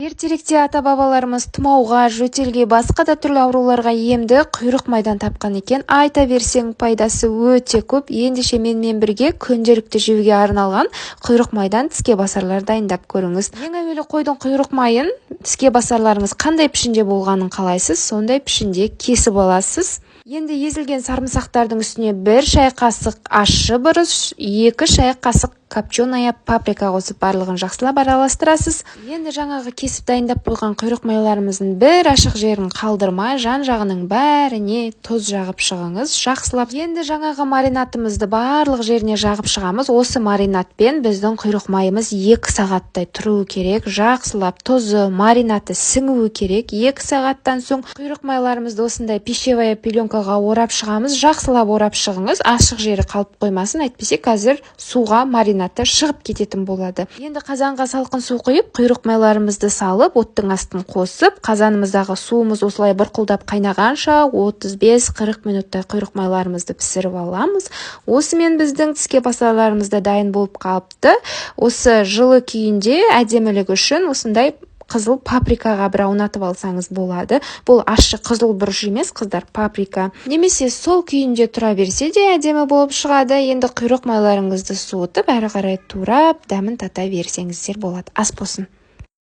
Ертеректе ата-бабаларымыз тұмауға, жөтелге, басқа да түрлі ауруларға емді құйрық майдан тапқан екен. Айта берсең пайдасы өте көп. Ендеше менімен бірге күнделікті жеуге арналған құйрық майдан тіске басарлар дайындап көріңіз. Ең әуелі қойдың құйрық майын тіске басарларыңыз қандай пішінде болғанын қалайсыз, сондай пішінде кесіп аласыз. Енді езілген сарымсақтардың үстіне 1 шай қасық ащы бұрыш, 2 шай қасық копченая паприка қосып барлығын жақсылап араластырасыз. Енді жаңағы кесіп дайындап қойған құйрық майларымыздың бір ашық жерін қалдырмай, жан-жағының бәріне тұз жағып шығыңыз, жақсылап. Енді жаңағы маринатымызды барлық жеріне жағып шығамыз. Осы маринатпен біздің құйрық майымыз 2 сағаттай тұруы керек. Жақсылап тұзы, маринаты сіңуі керек. 2 сағаттан соң құйрық майларымызды осындай пищевая пеленкаға орап шығамыз. Жақсылап орап шығыңыз, ашық жері қалып қоймасын, әйтпесе қазір суға маринаты шығып кететін болады. Енді қазанға салқын су құйып, құйрық майларымызды салып, оттың астын қосып, қазанымыздағы суымыз осылай бұрқылдап қайнағанша 35-40 минуттай құйрық майларымызды пісіріп аламыз. Осымен біздің тіске басарларымыз да дайын болып қалыпты. Осы жылы күйінде әдемілік үшін осындай қызыл паприкаға бір аунатып алсаңыз болады. Бұл ащы қызыл бұрыш емес, қыздар, паприка. Немесе сол күйінде тұра берсе де әдемі болып шығады. Енді құйрық майларыңызды суытып, әрі қарай турап, дәмін тата берсеңіздер болады. Ас болсын.